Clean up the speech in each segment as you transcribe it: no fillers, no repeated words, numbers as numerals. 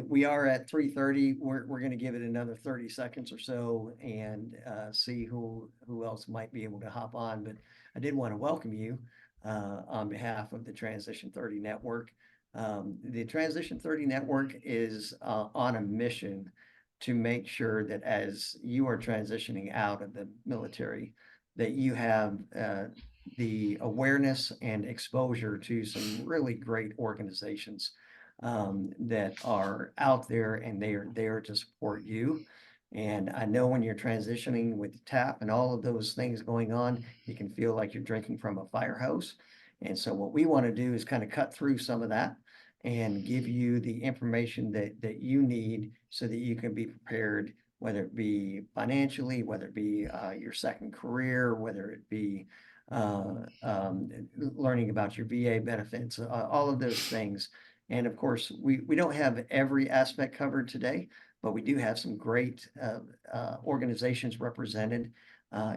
We are at 3:30. We're going to give it another 30 seconds or so and see who else might be able to hop on. But I did want to welcome you on behalf of the Transition 30 Network. The Transition 30 Network is on a mission to make sure that as you are transitioning out of the military, that you have the awareness and exposure to some really great organizations that are out there, and they are there to support you. And I know when you're transitioning with TAP and all of those things going on, you can feel like you're drinking from a fire hose. And so what we want to do is kind of cut through some of that and give you the information that you need so that you can be prepared, whether it be financially, whether it be your second career, whether it be learning about your VA benefits, all of those things. And of course, we don't have every aspect covered today, but we do have some great organizations represented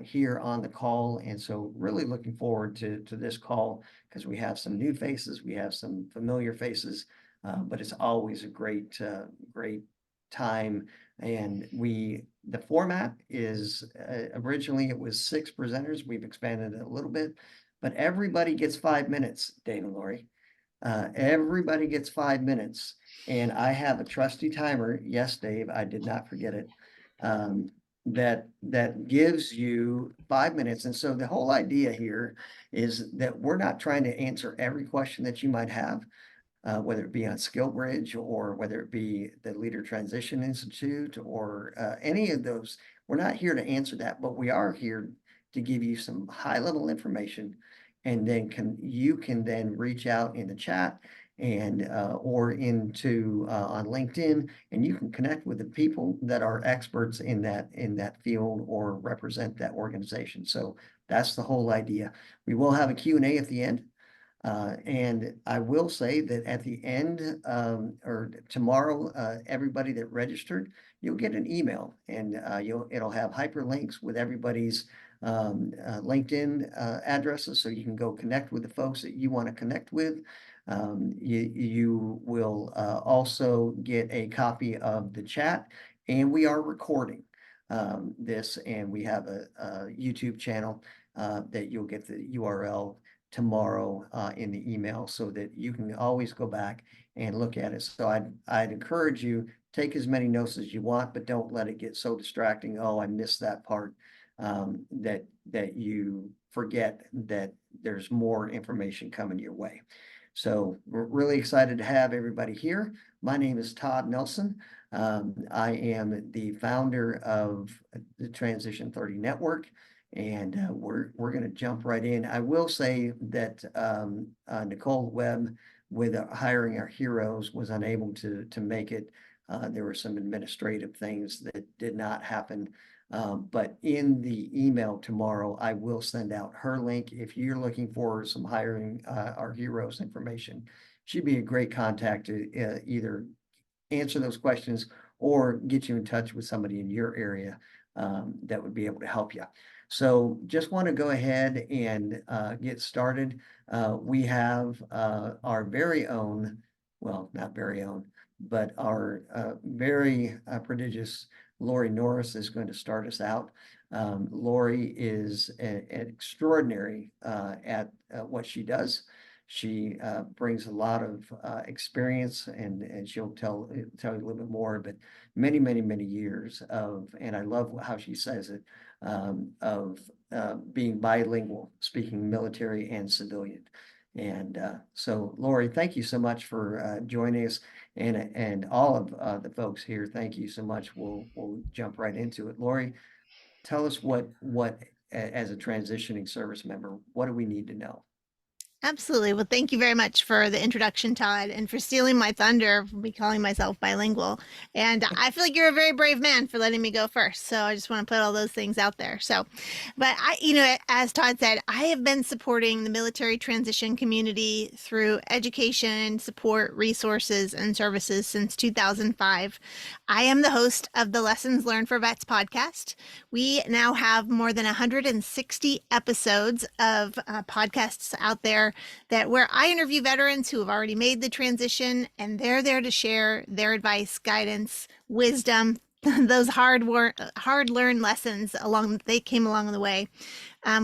here on the call. And so really looking forward to this call because we have some new faces, we have some familiar faces, but it's always a great time. And the format is originally it was 6 presenters. We've expanded it a little bit, but everybody gets 5 minutes, Dave and Lori. Everybody gets 5 minutes, and I have a trusty timer. Yes, Dave, I did not forget it. That gives you 5 minutes. And so the whole idea here is that we're not trying to answer every question that you might have, whether it be on Skillbridge or whether it be the Leader Transition Institute or any of those. We're not here to answer that, but we are here to give you some high-level information, and then you can then reach out in the chat and or into on LinkedIn, and you can connect with the people that are experts in that field or represent that organization. So that's the whole idea. We will have a Q&A at the end. And I will say that at the end or tomorrow, everybody that registered, you'll get an email, and it'll have hyperlinks with everybody's LinkedIn addresses, so you can go connect with the folks that you want to connect with. You will also get a copy of the chat, and we are recording this, and we have a YouTube channel that you'll get the URL tomorrow in the email so that you can always go back and look at it. So I'd encourage you, take as many notes as you want, but don't let it get so distracting. Oh, I missed that part. That you forget that there's more information coming your way. So we're really excited to have everybody here. My name is Todd Nelson. I am the founder of the Transition 30 Network, and we're going to jump right in. I will say that Nicole Webb, with hiring our heroes, was unable to make it. There were some administrative things that did not happen. But in the email tomorrow, I will send out her link. If you're looking for some hiring our heroes information, she'd be a great contact to either answer those questions or get you in touch with somebody in your area that would be able to help you. So just want to go ahead and get started. We have our very own, well, not very own, but our very prodigious Lori Norris is going to start us out. Lori is an extraordinary at what she does. She brings a lot of experience, and she'll tell you a little bit more, but many years of, and I love how she says it, of being bilingual, speaking military and civilian. And so, Lori, thank you so much for joining us, and all of the folks here. Thank you so much. We'll jump right into it. Lori, tell us what as a transitioning service member, what do we need to know? Absolutely. Well, thank you very much for the introduction, Todd, and for stealing my thunder for me calling myself bilingual. And I feel like you're a very brave man for letting me go first. So I just want to put all those things out there. So, but as Todd said, I have been supporting the military transition community through education, support, resources, and services since 2005. I am the host of the Lessons Learned for Vets podcast. We now have more than 160 episodes of podcasts out there there where I interview veterans who have already made the transition, and they're there to share their advice, guidance, wisdom, those hard-learned lessons they came along the way.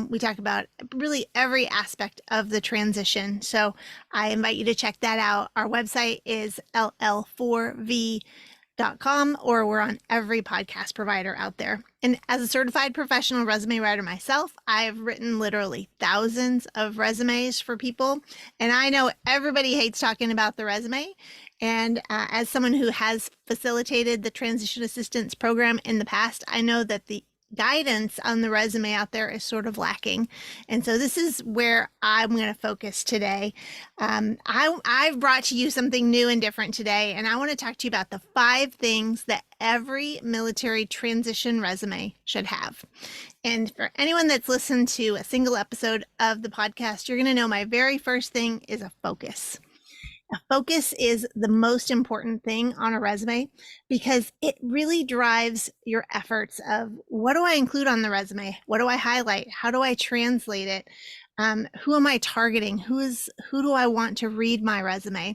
We talk about really every aspect of the transition. So I invite you to check that out. Our website is ll4v.com, or we're on every podcast provider out there. And as a certified professional resume writer myself, I've written literally thousands of resumes for people. And I know everybody hates talking about the resume. And as someone who has facilitated the transition assistance program in the past, I know that the guidance on the resume out there is sort of lacking. And so this is where I'm going to focus today. I've brought to you something new and different today, and I want to talk to you about the 5 things that every military transition resume should have. And for anyone that's listened to a single episode of the podcast, you're going to know my very first thing is a focus. A focus is the most important thing on a resume because it really drives your efforts of what do I include on the resume? What do I highlight? How do I translate it? Who am I targeting? Who do I want to read my resume?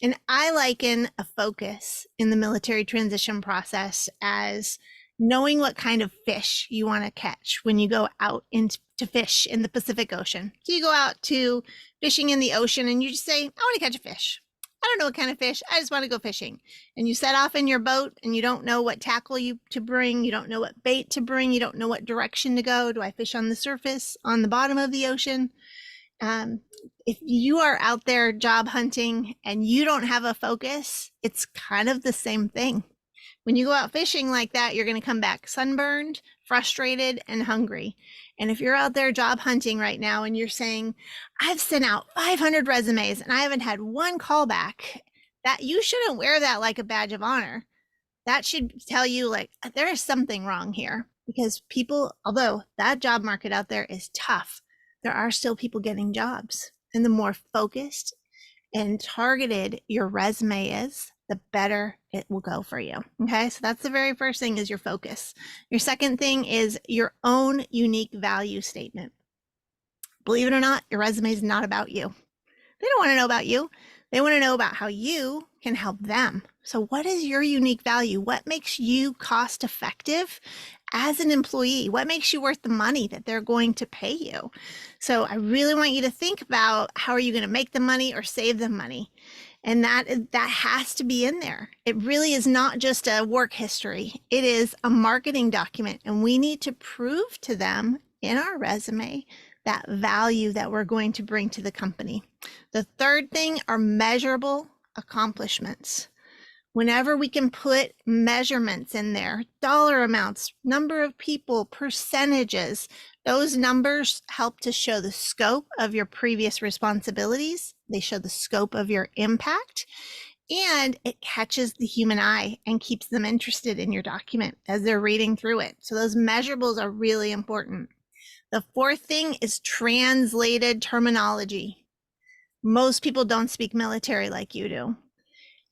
And I liken a focus in the military transition process as knowing what kind of fish you want to catch when you go out to fish in the Pacific Ocean. So you go out to fishing in the ocean and you just say, I want to catch a fish. I don't know what kind of fish. I just want to go fishing. And you set off in your boat and you don't know what tackle to bring. You don't know what bait to bring. You don't know what direction to go. Do I fish on the surface, on the bottom of the ocean? If you are out there job hunting and you don't have a focus, it's kind of the same thing. When you go out fishing like that, you're going to come back sunburned, frustrated, and hungry. And if you're out there job hunting right now and you're saying, I've sent out 500 resumes and I haven't had one callback, that you shouldn't wear that like a badge of honor. That should tell you like there is something wrong here, because people, although that job market out there is tough, there are still people getting jobs. And the more focused and targeted your resume is, the better it will go for you. Okay, so that's the very first thing, is your focus. Your second thing is your own unique value statement. Believe it or not, your resume is not about you. They don't want to know about you. They want to know about how you can help them. So what is your unique value? What makes you cost effective as an employee? What makes you worth the money that they're going to pay you? So I really want you to think about, how are you going to make the money or save them money? And that has to be in there. It really is not just a work history. It is a marketing document. And we need to prove to them in our resume that value that we're going to bring to the company. The third thing are measurable accomplishments. Whenever we can put measurements in there, dollar amounts, number of people, percentages, those numbers help to show the scope of your previous responsibilities. They show the scope of your impact, and it catches the human eye and keeps them interested in your document as they're reading through it. So those measurables are really important. The fourth thing is translated terminology. Most people don't speak military like you do.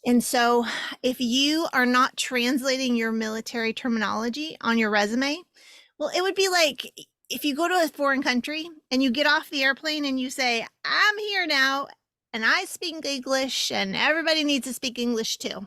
And so if you are not translating your military terminology on your resume, well, it would be like if you go to a foreign country and you get off the airplane and you say, I'm here now and I speak English and everybody needs to speak English too.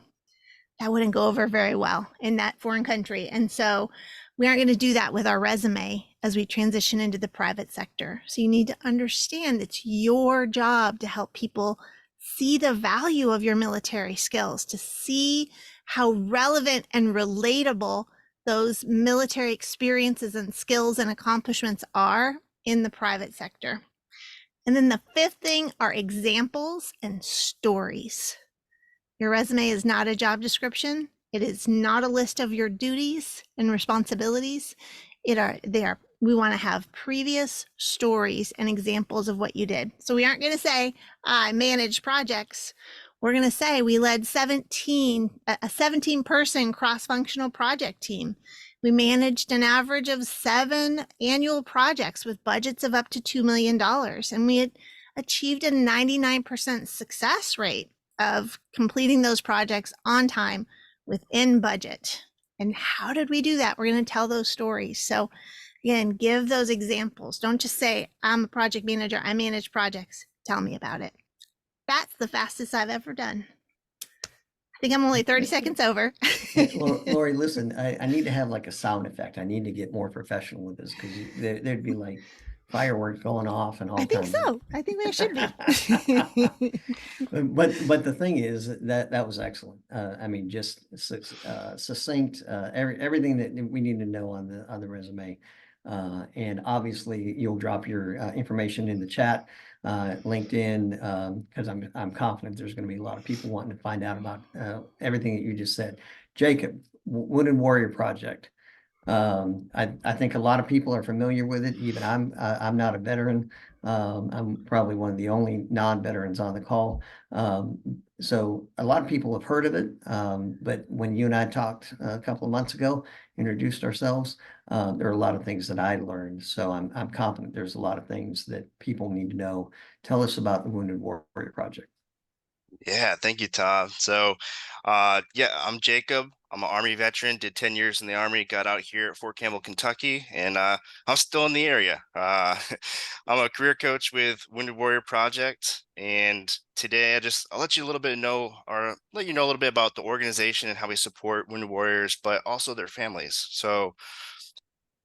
That wouldn't go over very well in that foreign country. And so we aren't going to do that with our resume as we transition into the private sector. So you need to understand it's your job to help people see the value of your military skills, to see how relevant and relatable those military experiences and skills and accomplishments are in the private sector. And then the fifth thing are examples and stories. Your resume is not a job description. It is not a list of your duties and responsibilities. We want to have previous stories and examples of what you did. So we aren't going to say, I managed projects. We're going to say we led a 17-person cross-functional project team. We managed an average of 7 annual projects with budgets of up to $2 million. And we had achieved a 99% success rate of completing those projects on time within budget. And how did we do that? We're going to tell those stories. So again, give those examples. Don't just say, I'm a project manager, I manage projects. Tell me about it. That's the fastest I've ever done. I think I'm only 30 seconds over. Lori, listen, I need to have like a sound effect. I need to get more professional with this because there'd be like fireworks going off and I all think kinds so. I think there should be. But the thing is that was excellent. I mean, just succinct, everything that we need to know on the resume. And obviously you'll drop your information in the chat, LinkedIn, because I'm confident there's going to be a lot of people wanting to find out about everything that you just said. Jacob, Wounded Warrior Project. I think a lot of people are familiar with it. Even I'm not a veteran. I'm probably one of the only non-veterans on the call. So a lot of people have heard of it. But when you and I talked a couple of months ago, introduced ourselves, there are a lot of things that I learned. So I'm confident there's a lot of things that people need to know. Tell us about the Wounded Warrior Project. Yeah, thank you, Todd. So, yeah, I'm Jacob. I'm an Army veteran, did 10 years in the Army, got out here at Fort Campbell, Kentucky, and I'm still in the area. I'm a career coach with Wounded Warrior Project, and today I'll let you a little bit know, or let you know a little bit about the organization and how we support Wounded Warriors, but also their families. So,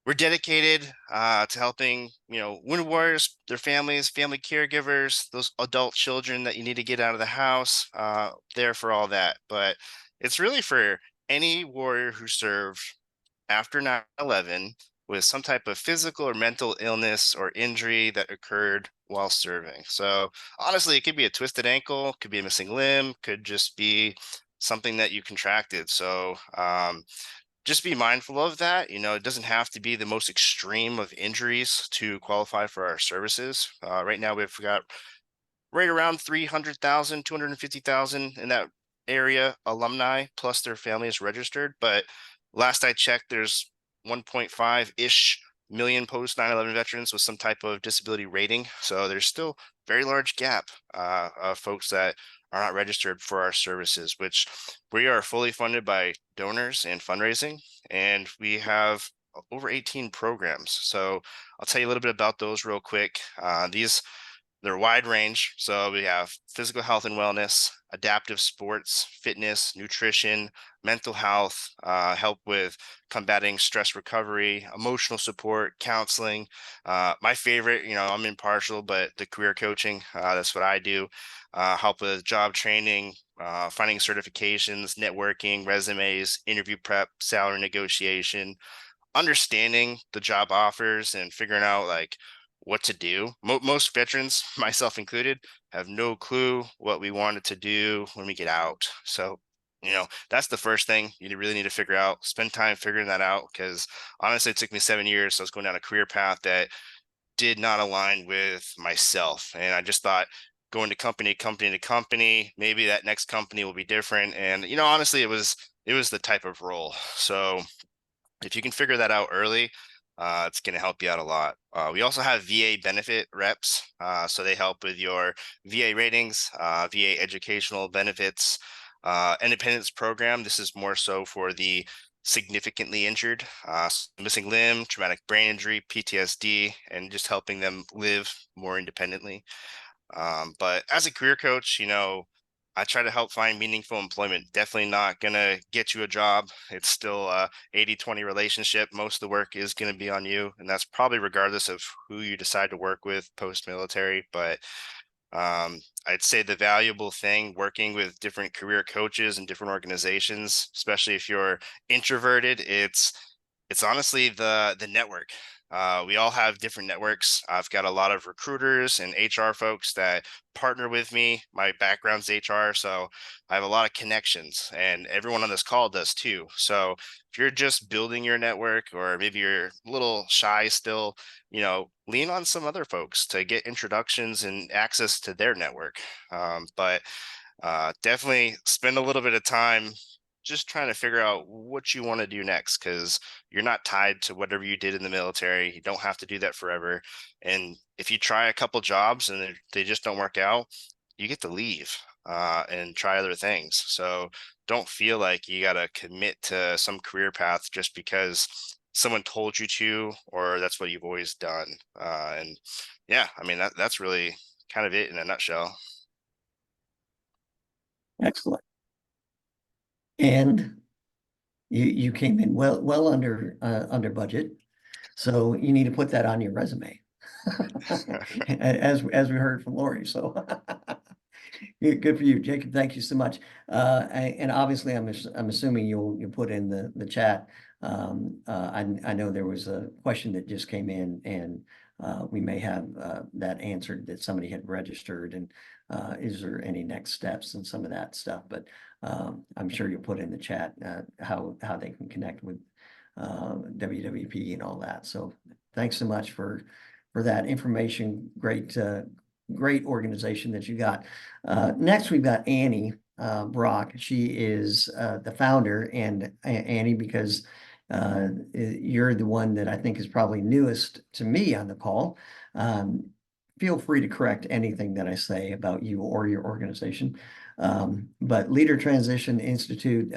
we're dedicated to helping wounded warriors, their families, family caregivers, those adult children that you need to get out of the house, there for all that. But it's really for any warrior who served after 9/11 with some type of physical or mental illness or injury that occurred while serving. So honestly, it could be a twisted ankle, could be a missing limb, could just be something that you contracted. So just be mindful of that. It doesn't have to be the most extreme of injuries to qualify for our services. Right now, we've got right around 300,000, 250,000 in that area alumni, plus their families registered. But last I checked, there's 1.5-ish million post 9/11 veterans with some type of disability rating. So there's still very large gap of folks that are not registered for our services, which we are fully funded by donors and fundraising. And we have over 18 programs. So I'll tell you a little bit about those real quick. They're wide range. So we have physical health and wellness, adaptive sports, fitness, nutrition, mental health, help with combating stress recovery, emotional support, counseling. My favorite, I'm impartial, but the career coaching, that's what I do. Help with job training, finding certifications, networking, resumes, interview prep, salary negotiation, understanding the job offers and figuring out like what to do. Most veterans, myself included, have no clue what we wanted to do when we get out. So, that's the first thing you really need to figure out. Spend time figuring that out because honestly, it took me 7 years. So I was going down a career path that did not align with myself. And I just thought going to company to company, maybe that next company will be different. And, honestly, it was the type of role. So if you can figure that out early, it's going to help you out a lot. We also have VA benefit reps. So they help with your VA ratings, VA educational benefits, independence program. This is more so for the significantly injured, missing limb, traumatic brain injury, PTSD, and just helping them live more independently. But as a career coach, I try to help find meaningful employment. Definitely not going to get you a job. It's still a 80-20 relationship. Most of the work is going to be on you. And that's probably regardless of who you decide to work with post-military. But I'd say the valuable thing working with different career coaches and different organizations, especially if you're introverted, it's honestly the network. We all have different networks. I've got a lot of recruiters and HR folks that partner with me. My background's HR, so I have a lot of connections, and everyone on this call does too. So if you're just building your network, or maybe you're a little shy still, lean on some other folks to get introductions and access to their network. But definitely spend a little bit of time just trying to figure out what you want to do next because you're not tied to whatever you did in the military. You don't have to do that forever. And if you try a couple jobs and they just don't work out, you get to leave and try other things. So don't feel like you got to commit to some career path just because someone told you to, or that's what you've always done. And yeah, I mean, that's really kind of it in a nutshell. Excellent. And you came in well under budget, so you need to put that on your resume. As we heard from Lori, so good for you, Jacob. Thank you so much. And obviously, I'm assuming you'll put in the chat. I know there was a question that just came in, and we may have that answered, that somebody had registered, and is there any next steps and some of that stuff. But I'm sure you'll put in the chat how they can connect with WWP and all that. So thanks so much for that information. Great organization that you got. Next, we've got Annie Brock. She is the founder, and Annie, because you're the one that I think is probably newest to me on the call. Feel free to correct anything that I say about you or your organization. But Leader Transition Institute,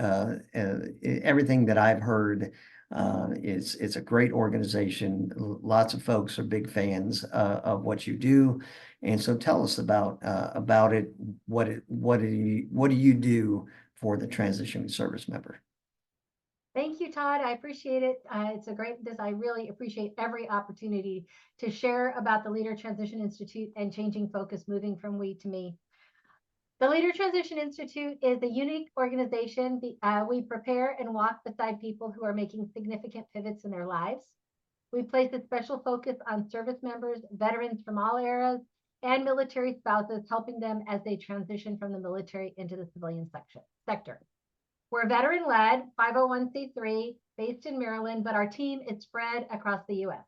everything that I've heard, it's a great organization. Lots of folks are big fans of what you do. And so tell us about it. What do you do for the transitioning service member? Thank you, Todd. I appreciate it. It's a great, I really appreciate every opportunity to share about the Leader Transition Institute and changing focus, moving from we to me. The Leader Transition Institute is a unique organization. We prepare and walk beside people who are making significant pivots in their lives. We place a special focus on service members, veterans from all eras, and military spouses, helping them as they transition from the military into the civilian sector. We're veteran-led, 501c3, based in Maryland, but our team is spread across the U.S.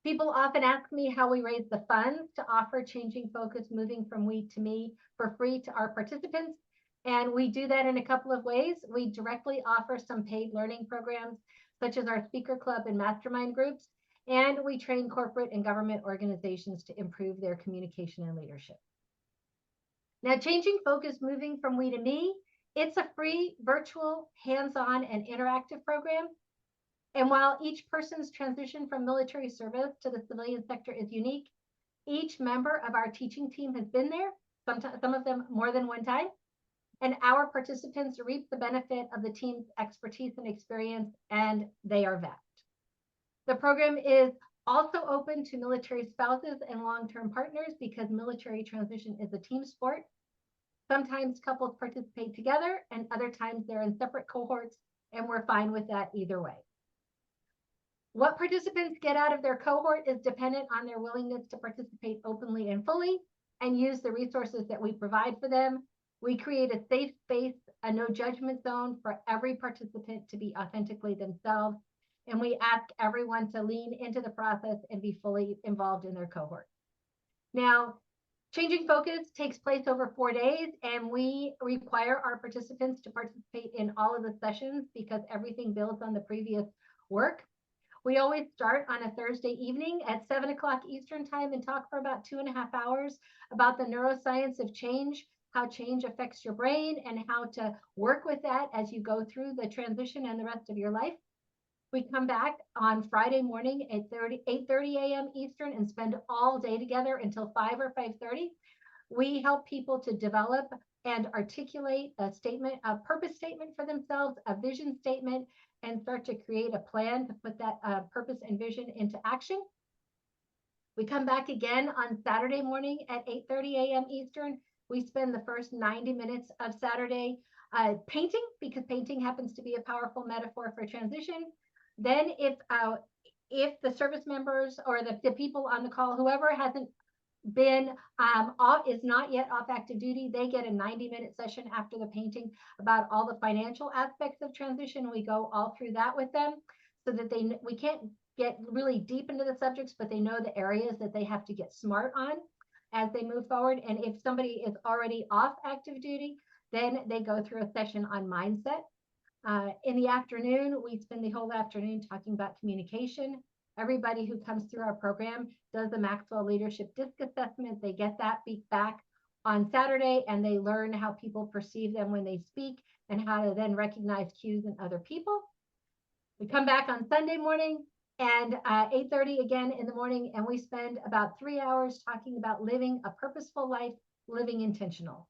People often ask me how we raise the funds to offer changing focus, moving from we to me for free to our participants. And we do that in a couple of ways. We directly offer some paid learning programs, such as our speaker club and mastermind groups. And we train corporate and government organizations to improve their communication and leadership. Now, changing focus, moving from we to me, it's a free, virtual, hands-on, and interactive program. And while each person's transition from military service to the civilian sector is unique, each member of our teaching team has been there, some of them more than one time, and our participants reap the benefit of the team's expertise and experience, and they are vets. The program is also open to military spouses and long-term partners because military transition is a team sport. Sometimes couples participate together, and other times they're in separate cohorts, and we're fine with that either way. What participants get out of their cohort is dependent on their willingness to participate openly and fully and use the resources that we provide for them. We create a safe space, a no judgment zone for every participant to be authentically themselves, and we ask everyone to lean into the process and be fully involved in their cohort. Now, changing focus takes place over 4 days, and we require our participants to participate in all of the sessions because everything builds on the previous work. We always start on a Thursday evening at 7 o'clock Eastern time and talk for about 2.5 hours about the neuroscience of change, how change affects your brain, and how to work with that as you go through the transition and the rest of your life. We come back on Friday morning at 8:30 a.m. Eastern and spend all day together until 5 or 5:30. We help people to develop and articulate a statement, a purpose statement for themselves, a vision statement, and start to create a plan to put that purpose and vision into action. We come back again on Saturday morning at 8:30 a.m. Eastern. We spend the first 90 minutes of Saturday painting, because painting happens to be a powerful metaphor for transition. Then if the service members or the people on the call, whoever hasn't been is not yet off active duty, they get a 90-minute session after the painting about all the financial aspects of transition. We go all through that with them so that we can't get really deep into the subjects, but they know the areas that they have to get smart on as they move forward. And if somebody is already off active duty, then they go through a session on mindset. In the afternoon, we spend the whole afternoon talking about communication. Everybody who comes through our program does the Maxwell Leadership Disc Assessment. They get that feedback on Saturday, and they learn how people perceive them when they speak and how to then recognize cues in other people. We come back on Sunday morning. and 8:30 again in the morning. And we spend about 3 hours talking about living a purposeful life, living intentionally.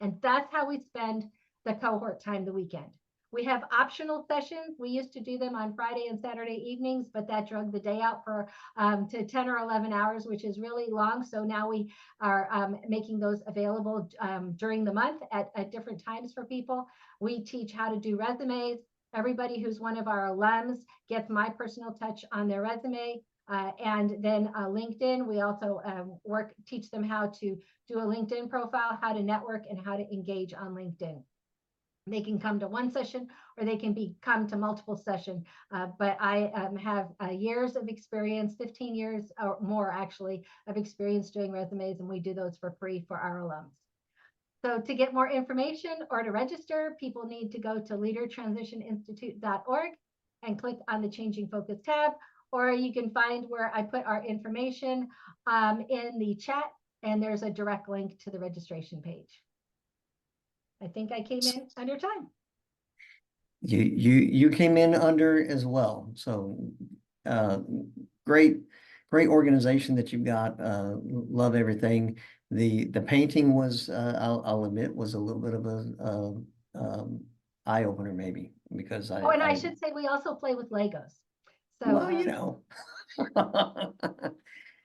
And that's how we spend the cohort time the weekend. We have optional sessions. We used to do them on Friday and Saturday evenings, but that drug the day out for to 10 or 11 hours, which is really long. So now we are making those available during the month at different times for people. We teach how to do resumes. Everybody who's one of our alums gets my personal touch on their resume. And then LinkedIn, we also teach them how to do a LinkedIn profile, how to network, and how to engage on LinkedIn. They can come to one session or they can come to multiple sessions. But I have years of experience, 15 years or more actually, of experience doing resumes, and we do those for free for our alums. So to get more information or to register, people need to go to leadertransitioninstitute.org and click on the Changing Focus tab, or you can find where I put our information in the chat, and there's a direct link to the registration page. I think I came in under time. You came in under as well. So great organization that you've got. Love everything. The painting was I'll admit was a little bit of a eye opener maybe, because I should say we also play with Legos. So well, you know.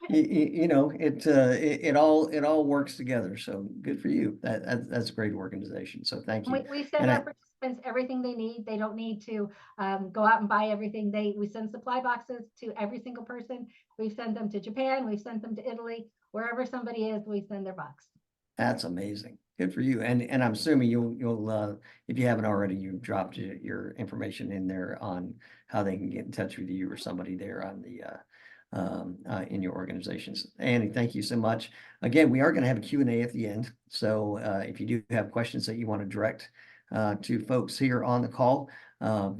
You know, it all works together. So good for you. That's a great organization. So thank you. We send our participants everything they need. They don't need to go out and buy everything. We send supply boxes to every single person. We've sent them to Japan. We've sent them to Italy. Wherever somebody is, we send their box. That's amazing. Good for you. And I'm assuming you'll if you haven't already, you dropped your information in there on how they can get in touch with you or somebody there on the in your organizations. Annie, thank you so much. Again, we are going to have a Q&A at the end. So if you do have questions that you want to direct to folks here on the call,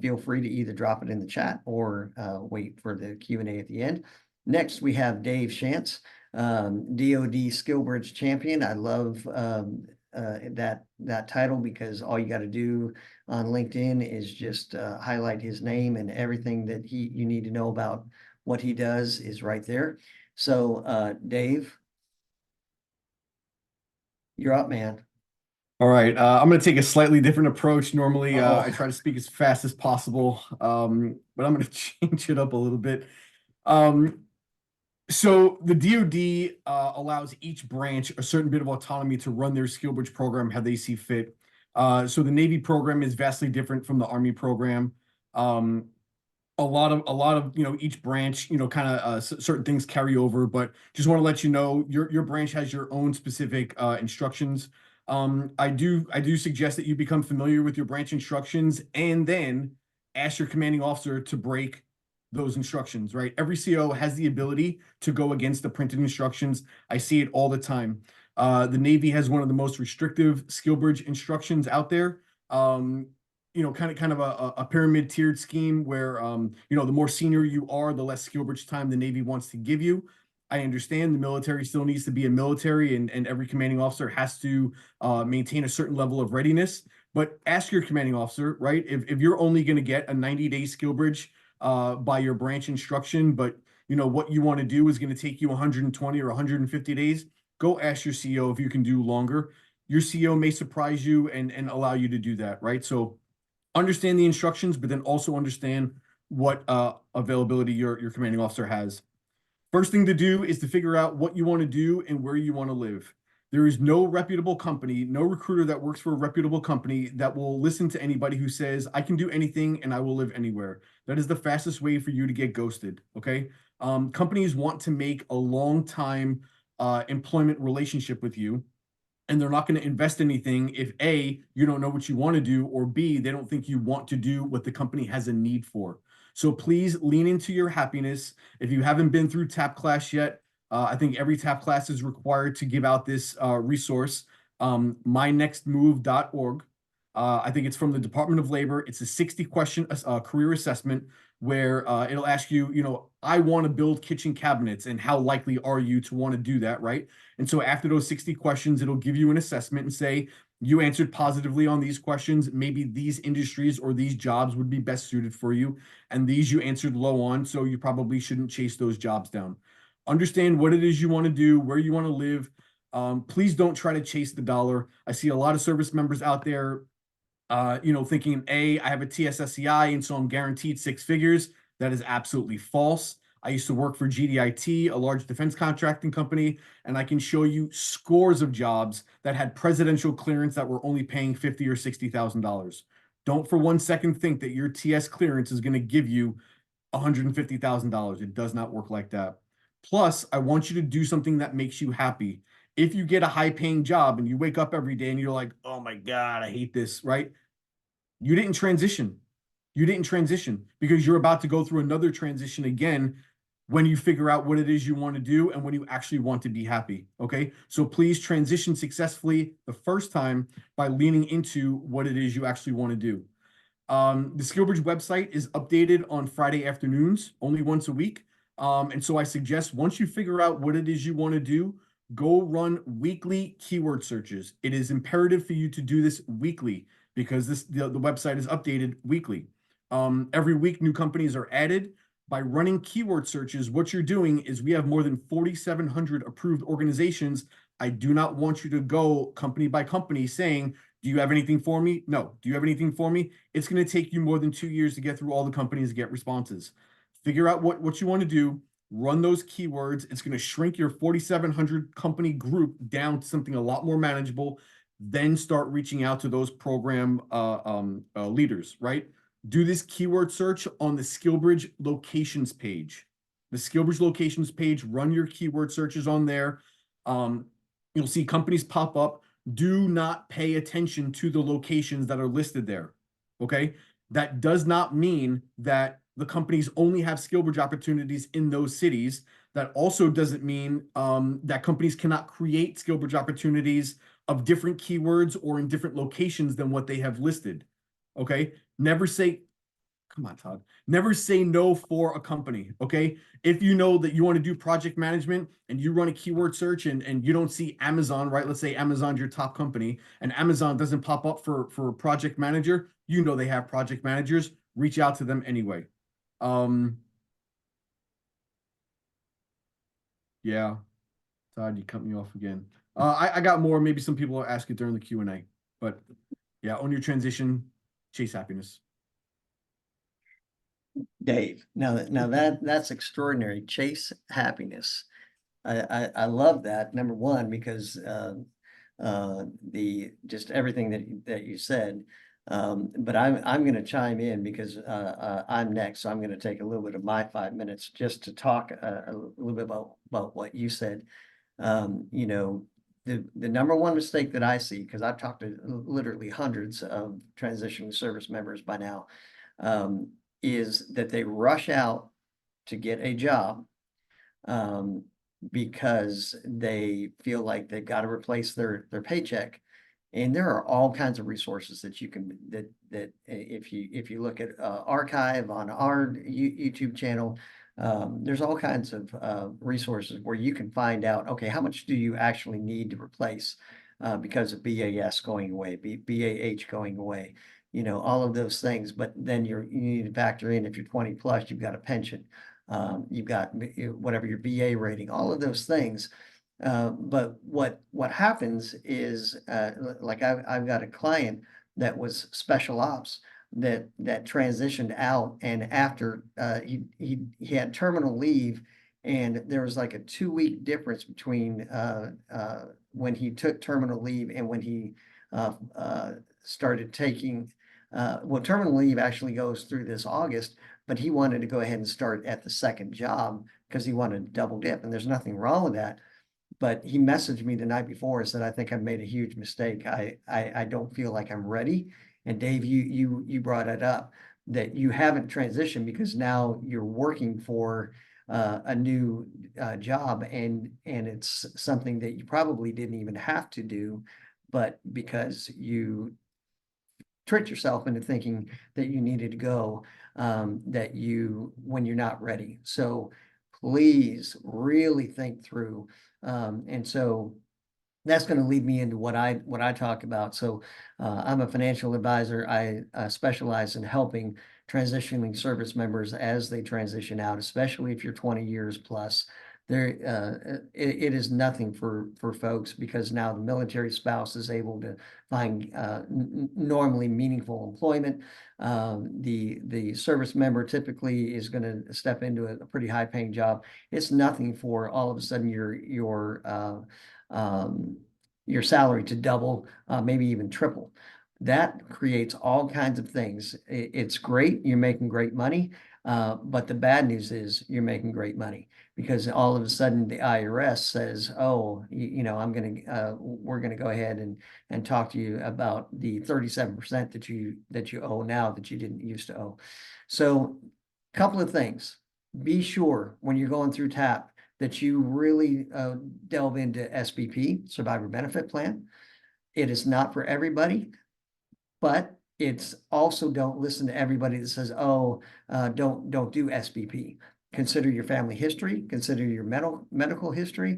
feel free to either drop it in the chat or wait for the Q&A at the end. Next, we have Dave Schantz, DoD Skillbridge Champion. I love that title, because all you got to do on LinkedIn is just highlight his name, and everything that you need to know about what he does is right there. So Dave, you're up, man. All right, I'm going to take a slightly different approach. Normally, I try to speak as fast as possible, but I'm going to change it up a little bit. So the DoD allows each branch a certain bit of autonomy to run their Skillbridge program how they see fit. So the Navy program is vastly different from the Army program. A lot of each branch kind of certain things carry over, but just want to let you know your branch has your own specific instructions. I do suggest that you become familiar with your branch instructions and then ask your commanding officer to break those instructions, right? Every CO has the ability to go against the printed instructions. I see it all the time. The Navy has one of the most restrictive Skillbridge instructions out there. Kind of a pyramid tiered scheme where, the more senior you are, the less Skillbridge time the Navy wants to give you. I understand the military still needs to be a military, and every commanding officer has to maintain a certain level of readiness. But ask your commanding officer, right? If you're only going to get a 90-day Skillbridge by your branch instruction, but what you want to do is going to take you 120 or 150 days, go ask your CO if you can do longer. Your CO may surprise you and allow you to do that, right? So understand the instructions, but then also understand what availability your commanding officer has. First thing to do is to figure out what you want to do and where you want to live. There is no reputable company, no recruiter that works for a reputable company that will listen to anybody who says, I can do anything and I will live anywhere. That is the fastest way for you to get ghosted, okay? Companies want to make a long-time employment relationship with you, and they're not going to invest anything if A, you don't know what you want to do, or B, they don't think you want to do what the company has a need for. So please lean into your happiness. If you haven't been through TAP class yet, I think every TAP class is required to give out this resource, mynextmove.org. I think it's from the Department of Labor. It's a 60-question career assessment where it'll ask you, I want to build kitchen cabinets, and how likely are you to want to do that, right? And so after those 60 questions, it'll give you an assessment and say, You answered positively on these questions. Maybe these industries or these jobs would be best suited for you. And these you answered low on, so you probably shouldn't chase those jobs down. Understand what it is you want to do, where you want to live. Please don't try to chase the dollar. I see a lot of service members out there, thinking, I have a TSSCI, and so I'm guaranteed 6 figures. That is absolutely false. I used to work for GDIT, a large defense contracting company, and I can show you scores of jobs that had presidential clearance that were only paying $50,000 or $60,000. Don't for 1 second think that your TS clearance is going to give you $150,000. It does not work like that. Plus, I want you to do something that makes you happy. If you get a high-paying job and you wake up every day and you're like, oh my God, I hate this, right? You didn't transition. You didn't transition because you're about to go through another transition again when you figure out what it is you want to do and when you actually want to be happy. Okay. So please transition successfully the first time by leaning into what it is you actually want to do. The Skillbridge website is updated on Friday afternoons, only once a week. And so I suggest once you figure out what it is you want to do, go run weekly keyword searches. It is imperative for you to do this weekly because the website is updated weekly. Every week, new companies are added. By running keyword searches, what you're doing is we have more than 4,700 approved organizations. I do not want you to go company by company saying, do you have anything for me? No. Do you have anything for me? It's going to take you more than 2 years to get through all the companies to get responses. Figure out what you want to do. Run those keywords. It's going to shrink your 4,700 company group down to something a lot more manageable. Then start reaching out to those program leaders, right? Do this keyword search on the Skillbridge locations page. The Skillbridge locations page, run your keyword searches on there. You'll see companies pop up. Do not pay attention to the locations that are listed there. Okay. That does not mean that the companies only have Skillbridge opportunities in those cities. That also doesn't mean that companies cannot create Skillbridge opportunities of different keywords or in different locations than what they have listed. Okay. Never say, come on, Todd. Never say no for a company. Okay. If you know that you want to do project management and you run a keyword search and you don't see Amazon, right? Let's say Amazon's your top company and Amazon doesn't pop up for project manager. You know, they have project managers. Reach out to them anyway. Yeah. Todd, you cut me off again. I got more. Maybe some people will ask it during the Q&A, but yeah, on your transition, chase happiness. Dave, now that's extraordinary. Chase happiness. I love that. Number one, because the just everything that you said. But I'm going to chime in because I'm next, so I'm going to take a little bit of my 5 minutes just to talk a little bit about what you said. The number one mistake that I see, because I've talked to literally hundreds of transitioning service members by now, is that they rush out to get a job because they feel like they've got to replace their paycheck. And there are all kinds of resources that you can that if you look at archive on our YouTube channel, there's all kinds of resources where you can find out, okay, how much do you actually need to replace because of BAS going away, BAH going away, all of those things. But then you need to factor in, if you're 20 plus, you've got a pension, you've got whatever your VA rating, all of those things. But what happens is, like I've got a client that was special ops that transitioned out, and after he had terminal leave, and there was like a 2-week difference between when he took terminal leave and when he started taking. Well, terminal leave actually goes through this August, but he wanted to go ahead and start at the second job because he wanted to double dip, and there's nothing wrong with that. But he messaged me the night before and said, I think I made a huge mistake. I don't feel like I'm ready. And Dave, you brought it up that you haven't transitioned because now you're working for a new job, and it's something that you probably didn't even have to do, but because you tricked yourself into thinking that you needed to go, when you're not ready. So please really think through. And so that's going to lead me into what I talk about. So I'm a financial advisor. I specialize in helping transitioning service members as they transition out, especially if you're 20 years plus. It is nothing for folks, because now the military spouse is able to find normally meaningful employment. The service member typically is going to step into a pretty high paying job. It's nothing for all of a sudden your salary to double, maybe even triple. That creates all kinds of things. It's great, you're making great money, but the bad news is you're making great money, because all of a sudden the IRS says, "Oh, we're gonna go ahead and talk to you about the 37% that you owe now that you didn't used to owe." So, a couple of things. Be sure when you're going through TAP that you really delve into SBP, Survivor Benefit Plan. It is not for everybody, but it's also, don't listen to everybody that says, "Oh, don't do SBP." Consider your family history, consider your medical history.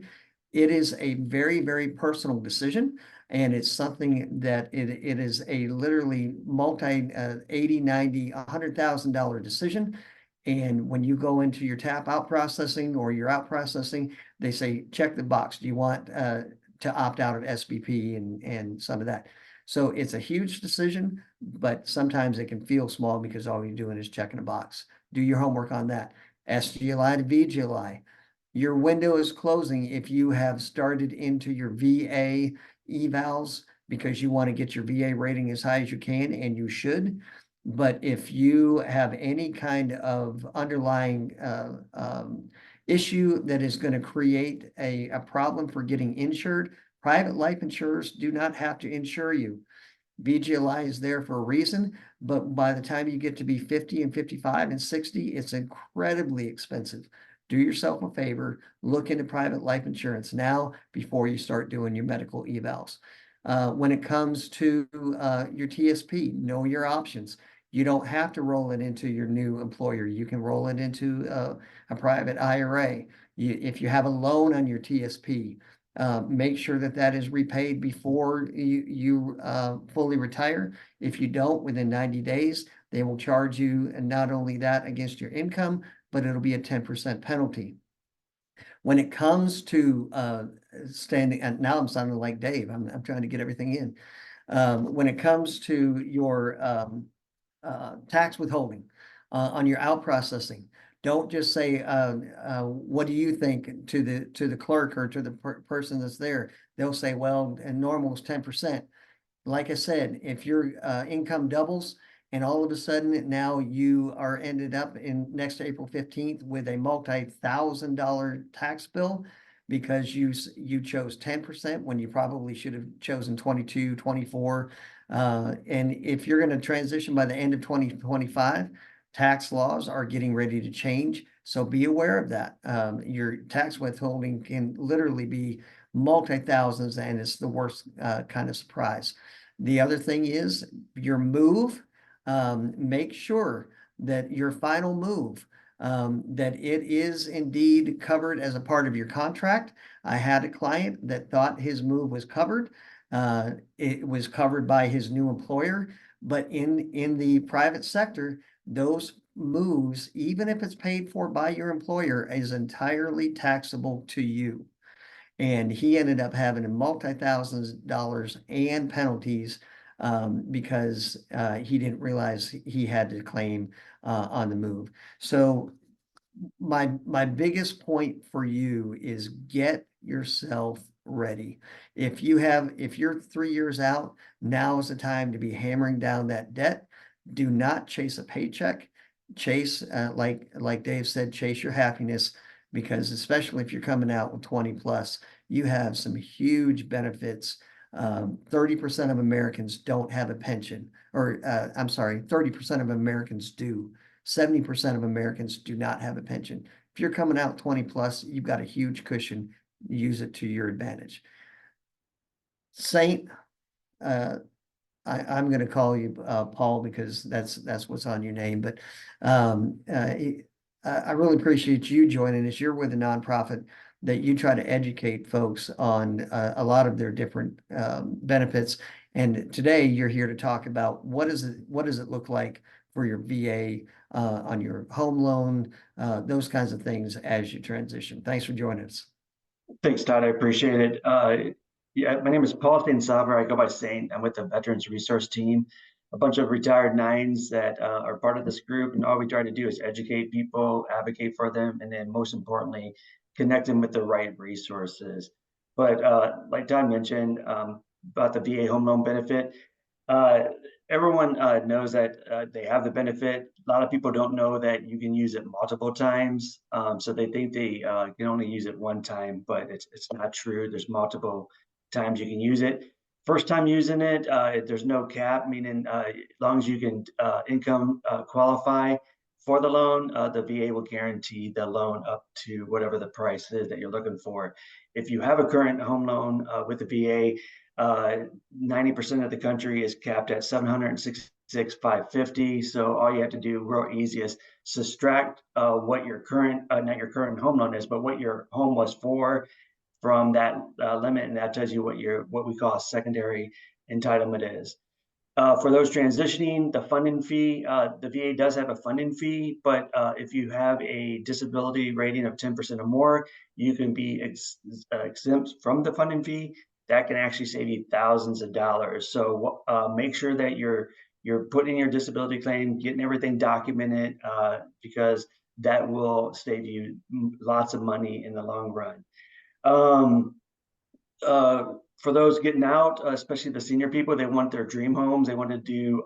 It is a very, very personal decision, and it's something that it is a literally multi 80, 90, $100,000 decision. And when you go into your tap out processing or your out processing, they say, check the box. Do you want to opt out of SBP and some of that? So it's a huge decision, but sometimes it can feel small because all you're doing is checking a box. Do your homework on that. SGLI to VGLI. Your window is closing if you have started into your VA evals because you want to get your VA rating as high as you can, and you should. But if you have any kind of underlying issue that is going to create a problem for getting insured, private life insurers do not have to insure you. VGLI is there for a reason, but by the time you get to be 50 and 55 and 60, it's incredibly expensive. Do yourself a favor, look into private life insurance now before you start doing your medical evals. When it comes to your TSP, know your options. You don't have to roll it into your new employer. You can roll it into a private IRA. If you have a loan on your TSP, make sure that that is repaid before you fully retire. If you don't, within 90 days, they will charge you, and not only that against your income, but it'll be a 10% penalty. When it comes to standing, and now I'm sounding like Dave, I'm trying to get everything in. When it comes to your tax withholding on your out processing, don't just say, what do you think, to the clerk or to the person that's there. They'll say, well, and normal is 10%. Like I said, if your income doubles and all of a sudden now you are ended up in next April 15th with a multi-$1,000 tax bill because you chose 10% when you probably should have chosen 22, 24. And if you're going to transition by the end of 2025, tax laws are getting ready to change. So be aware of that. Your tax withholding can literally be multi-thousands, and it's the worst kind of surprise. The other thing is your move. Make sure that your final move, that it is indeed covered as a part of your contract. I had a client that thought his move was covered. It was covered by his new employer, but in the private sector, those moves, even if it's paid for by your employer, is entirely taxable to you. And he ended up having multi-thousands and penalties because he didn't realize he had to claim on the move. So my biggest point for you is get yourself ready. If you're 3 years out, now is the time to be hammering down that debt. Do not chase a paycheck. Chase, like Dave said, chase your happiness, because especially if you're coming out with 20 plus, you have some huge benefits. 30% of Americans don't have a pension, or I'm sorry, 30% of Americans do. 70% of Americans do not have a pension. If you're coming out 20 plus, you've got a huge cushion. Use it to your advantage. Saint, I'm going to call you Paul because that's what's on your name. But I really appreciate you joining us. You're with a nonprofit that you try to educate folks on a lot of their different benefits. And today you're here to talk about what does it look like for your VA on your home loan, those kinds of things as you transition. Thanks for joining us. Thanks, Todd. I appreciate it. Yeah, my name is Paul Sauver. I go by Saint. I'm with the Veterans Resource Team, a bunch of retired nines that are part of this group. And all we try to do is educate people, advocate for them, and then most importantly, connect them with the right resources. But like Todd mentioned about the VA home loan benefit, everyone knows that they have the benefit. A lot of people don't know that you can use it multiple times. So they think they can only use it one time, but it's not true. There's multiple times you can use it. First time using it, there's no cap, meaning as long as you can income qualify for the loan, the VA will guarantee the loan up to whatever the price is that you're looking for. If you have a current home loan with the VA, 90% of the country is capped at $766,550. So all you have to do real easy is subtract what your current, not your current home loan is, but what your home was for from that limit, and that tells you what we call a secondary entitlement is. For those transitioning, the funding fee, the VA does have a funding fee, but if you have a disability rating of 10% or more, you can be exempt from the funding fee. That can actually save you thousands of dollars. So make sure that you're putting your disability claim, getting everything documented, because that will save you lots of money in the long run. For those getting out, especially the senior people, they want their dream homes. They want to do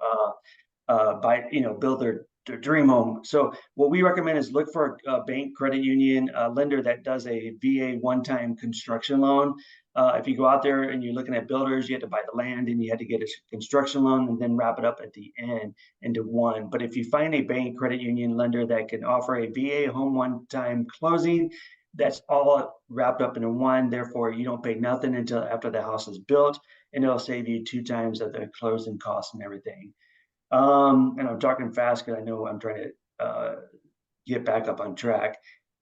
build their dream home. So what we recommend is look for a bank, credit union, lender that does a VA one-time construction loan. If you go out there and you're looking at builders, you have to buy the land and you had to get a construction loan and then wrap it up at the end into one. But if you find a bank, credit union, lender that can offer a VA home one-time closing, that's all wrapped up into one. Therefore, you don't pay nothing until after the house is built, and it'll save you 2 times of the closing costs and everything. And I'm talking fast because I know I'm trying to get back up on track.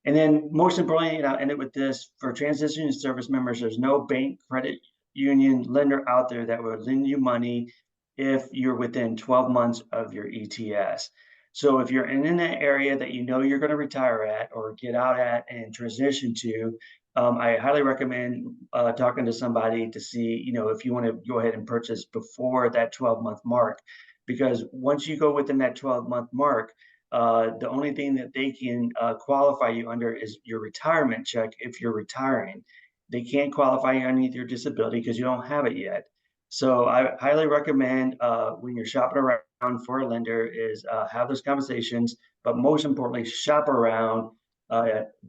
And then most importantly, and I'll end it with this, for transitioning service members, there's no bank, credit union, lender out there that would lend you money if you're within 12 months of your ETS. So if you're in that area that you know you're going to retire at or get out at and transition to, I highly recommend talking to somebody to see, if you want to go ahead and purchase before that 12-month mark. Because once you go within that 12-month mark, the only thing that they can qualify you under is your retirement check if you're retiring. They can't qualify you underneath your disability because you don't have it yet. So I highly recommend when you're shopping around for a lender is have those conversations, but most importantly, shop around,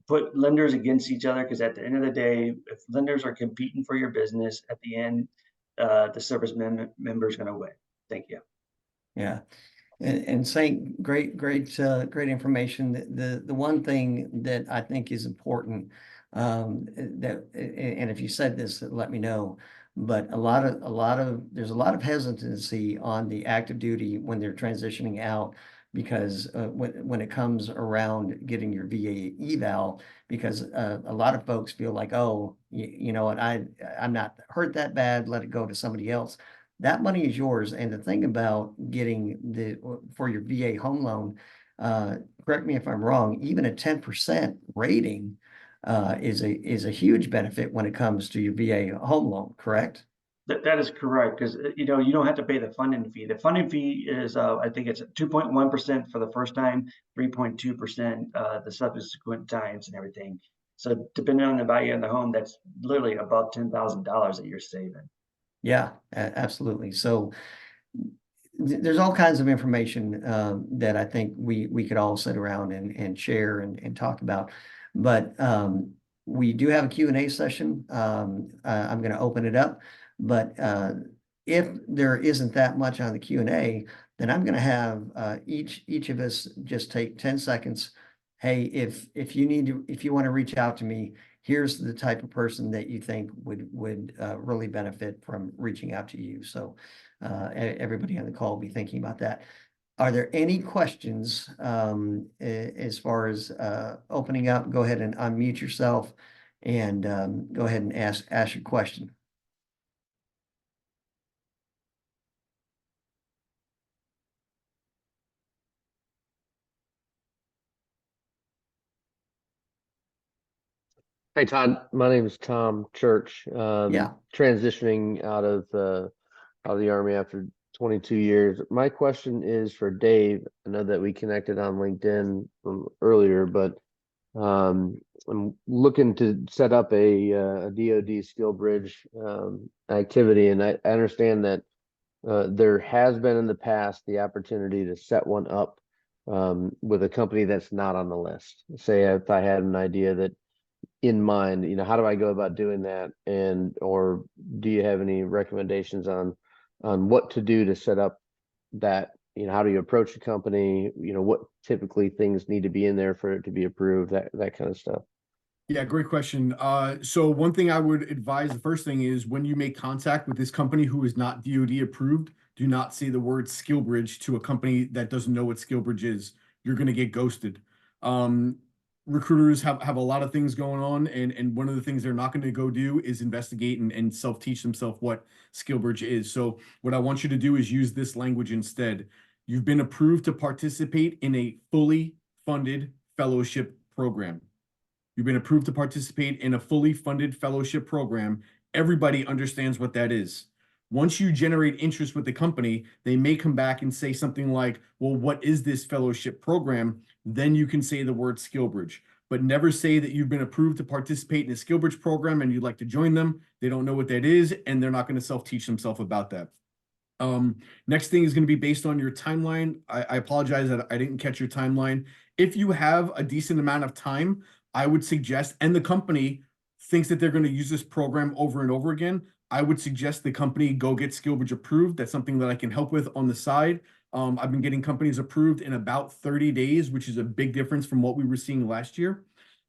put lenders against each other, because at the end of the day, if lenders are competing for your business, at the end, the service member is going to win. Thank you. Yeah. And Saint, great information. The one thing that I think is important, and if you said this, let me know. But there's a lot of hesitancy on the active duty when they're transitioning out, because when it comes around getting your VA eval, because a lot of folks feel like, oh, you know what, I'm not hurt that bad, let it go to somebody else. That money is yours. And the thing about getting for your VA home loan, correct me if I'm wrong, even a 10% rating is a huge benefit when it comes to your VA home loan, correct? That is correct, because you don't have to pay the funding fee. The funding fee is I think it's 2.1% for the first time, 3.2% the subsequent times and everything. So depending on the value of the home, that's literally above $10,000 that you're saving. Yeah, absolutely. So there's all kinds of information that I think we could all sit around and share and talk about. But we do have a Q&A session. I'm going to open it up. But if there isn't that much on the Q&A, then I'm going to have each of us just take 10 seconds. Hey, if you want to reach out to me, here's the type of person that you think would really benefit from reaching out to you. So everybody on the call will be thinking about that. Are there any questions as far as opening up? Go ahead and unmute yourself and go ahead and ask your question. Hey Todd, my name is Tom Church. Yeah. Transitioning out of the Army after 22 years. My question is for Dave. I know that we connected on LinkedIn from earlier, but I'm looking to set up a DoD Skillbridge activity, and I understand that there has been in the past the opportunity to set one up with a company that's not on the list. Say if I had an idea that in mind, how do I go about doing that? Or do you have any recommendations on what to do to set up that? How do you approach a company? What typically things need to be in there for it to be approved, that kind of stuff. Yeah, great question. So one thing I would advise, the first thing is when you make contact with this company who is not DoD approved, do not say the word Skillbridge to a company that doesn't know what Skillbridge is. You're going to get ghosted. Recruiters have a lot of things going on, and one of the things they're not going to go do is investigate and self-teach themselves what Skillbridge is. So what I want you to do is use this language instead. You've been approved to participate in a fully funded fellowship program. You've been approved to participate in a fully funded fellowship program. Everybody understands what that is. Once you generate interest with the company, they may come back and say something like, well, what is this fellowship program? Then you can say the word Skillbridge, but never say that you've been approved to participate in a Skillbridge program and you'd like to join them. They don't know what that is, and they're not going to self-teach themselves about that. Next thing is going to be based on your timeline. I apologize that I didn't catch your timeline. If you have a decent amount of time, I would suggest, and the company thinks that they're going to use this program over and over again, I would suggest the company go get Skillbridge approved. That's something that I can help with on the side. I've been getting companies approved in about 30 days, which is a big difference from what we were seeing last year.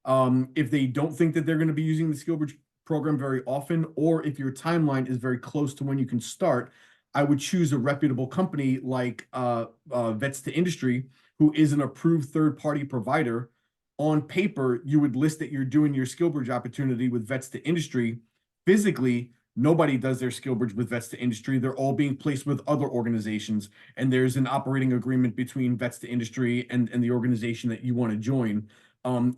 If they don't think that they're going to be using the Skillbridge program very often, or if your timeline is very close to when you can start, I would choose a reputable company like Vets to Industry, who is an approved third-party provider. On paper, you would list that you're doing your Skillbridge opportunity with Vets to Industry. Physically, nobody does their Skillbridge with Vets to Industry. They're all being placed with other organizations, and there's an operating agreement between Vets to Industry and the organization that you want to join.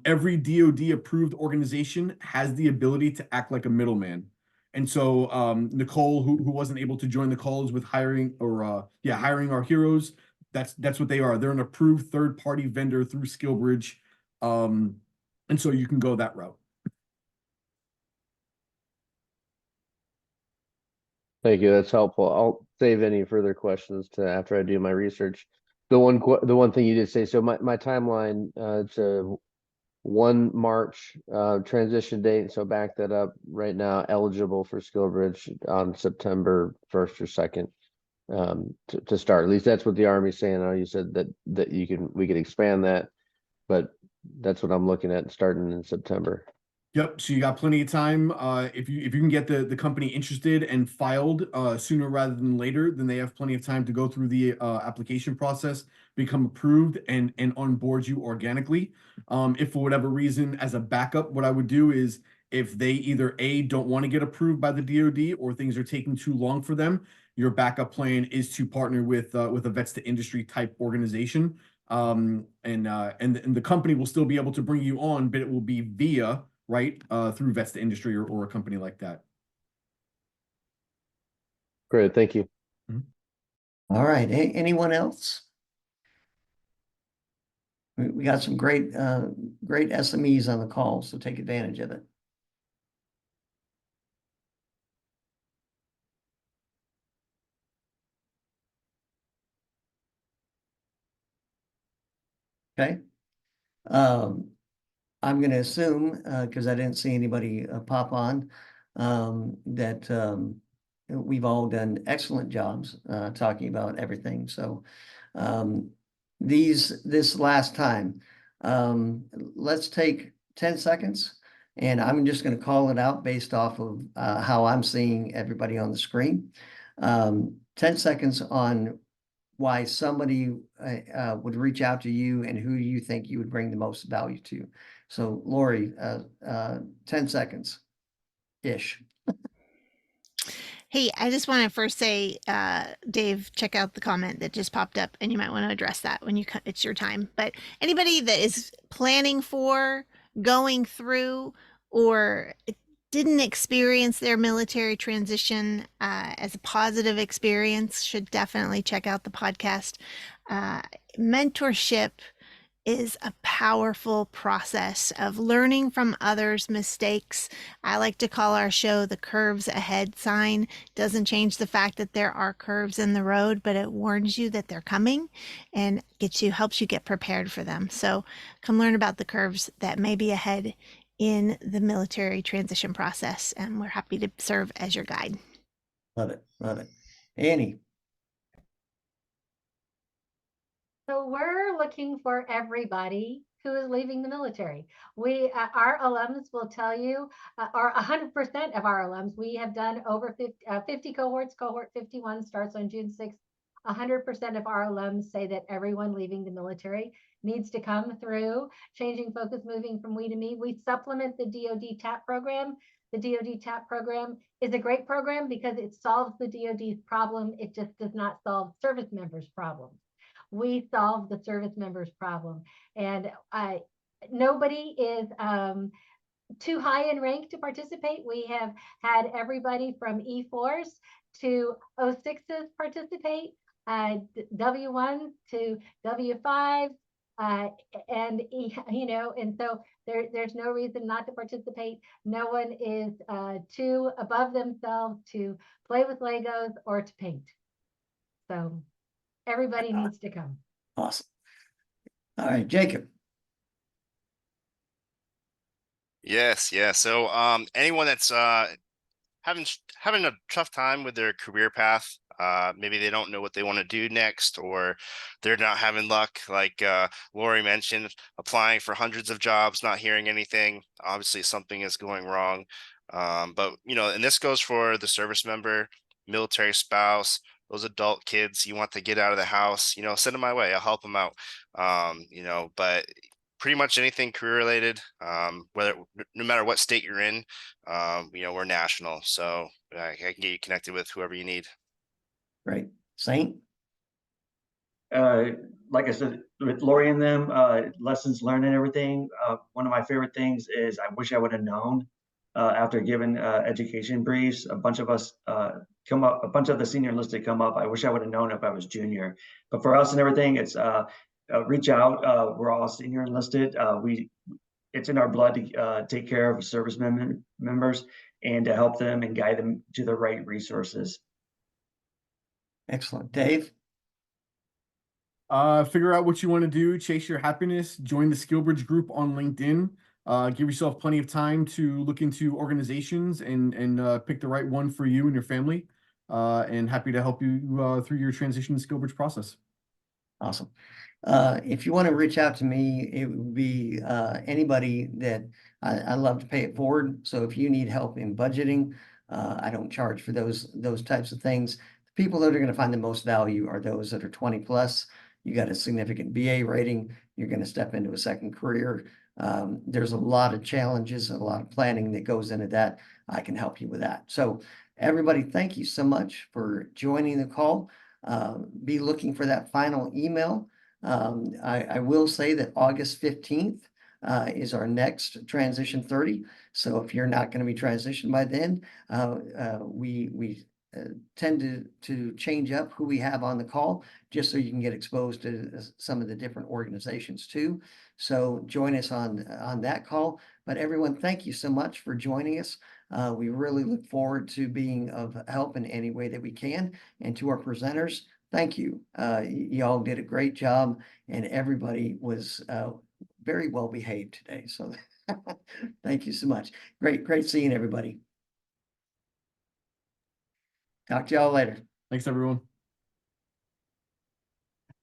Every DoD approved organization has the ability to act like a middleman. And so Nicole, who wasn't able to join the calls with hiring our heroes, that's what they are. They're an approved third-party vendor through Skillbridge. And so you can go that route. Thank you. That's helpful. I'll save any further questions to after I do my research. The one thing you did say, so my timeline, it's a 1 March transition date. So back that up right now, eligible for Skillbridge on September 1st or 2nd to start. At least that's what the Army's saying. I know you said that we could expand that, but that's what I'm looking at starting in September. Yep. So you got plenty of time. If you can get the company interested and filed sooner rather than later, then they have plenty of time to go through the application process, become approved, and onboard you organically. If for whatever reason, as a backup, what I would do is if they either A, don't want to get approved by the DoD, or things are taking too long for them, your backup plan is to partner with a Vets to Industry type organization. And the company will still be able to bring you on, but it will be via through Vets to Industry or a company like that. Great, thank you. All right. Anyone else? We got some great SMEs on the call, so take advantage of it. Okay. I'm going to assume, because I didn't see anybody pop on, that we've all done excellent jobs talking about everything. So this last time, let's take 10 seconds, and I'm just going to call it out based off of how I'm seeing everybody on the screen. 10 seconds on why somebody would reach out to you and who you think you would bring the most value to. So Lori, 10 seconds-ish. Hey, I just want to first say, Dave, check out the comment that just popped up, and you might want to address that when it's your time. But anybody that is planning for, going through, or didn't experience their military transition as a positive experience should definitely check out the podcast. Mentorship is a powerful process of learning from others' mistakes. I like to call our show the curves ahead sign. Doesn't change the fact that there are curves in the road, but it warns you that they're coming and helps you get prepared for them. So come learn about the curves that may be ahead in the military transition process, and we're happy to serve as your guide. Love it. Love it. Annie. So we're looking for everybody who is leaving the military. We, our alums will tell you, or 100% of our alums, we have done over 50 cohorts. Cohort 51 starts on June 6th. 100% of our alums say that everyone leaving the military needs to come through Changing Focus, Moving from We to Me. We supplement the DoD TAP program. The DoD TAP program is a great program because it solves the DoD's problem. It just does not solve service members' problems. We solve the service members' problem. And nobody is too high in rank to participate. We have had everybody from E4s to O6s participate, W1 to W5, and so there's no reason not to participate. No one is too above themselves to play with Legos or to paint. So everybody needs to come. Awesome. All right, Jacob. Yes, yeah. So anyone that's having a tough time with their career path, maybe they don't know what they want to do next, or they're not having luck, like Lori mentioned, applying for hundreds of jobs, not hearing anything. Obviously something is going wrong. But and this goes for the service member, military spouse, those adult kids you want to get out of the house, send them my way. I'll help them out. But pretty much anything career related, no matter what state you're in, we're national. So I can get you connected with whoever you need. Great. Saint. Like I said, with Lori and them, lessons learned and everything. One of my favorite things is I wish I would have known after giving education briefs. A bunch of us come up, a bunch of the senior enlisted come up. I wish I would have known if I was junior. But for us and everything, it's reach out. We're all senior enlisted. It's in our blood to take care of service members and to help them and guide them to the right resources. Excellent. Dave. Figure out what you want to do, chase your happiness, join the Skillbridge group on LinkedIn. Give yourself plenty of time to look into organizations and pick the right one for you and your family. And happy to help you through your transition to Skillbridge process. Awesome. If you want to reach out to me, it would be anybody that I love to pay it forward. So if you need help in budgeting, I don't charge for those types of things. The people that are going to find the most value are those that are 20 plus. You got a significant BA rating. You're going to step into a second career. There's a lot of challenges, a lot of planning that goes into that. I can help you with that. So everybody, thank you so much for joining the call. Be looking for that final email. I will say that August 15th is our next Transition 30. So if you're not going to be transitioned by then, we tend to change up who we have on the call, just so you can get exposed to some of the different organizations too. So join us on that call. But everyone, thank you so much for joining us. We really look forward to being of help in any way that we can. And to our presenters, thank you. Y'all did a great job, and everybody was very well behaved today. So thank you so much. Great seeing everybody. Talk to y'all later. Thanks, everyone.